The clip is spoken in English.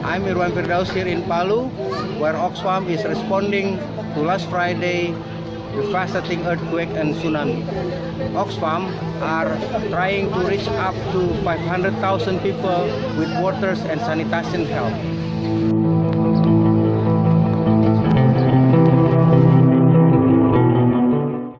I'm Irwan Firdaus here in Palu, where Oxfam is responding to last Friday devastating earthquake and tsunami. Oxfam are trying to reach up to 500,000 people with water and sanitation help.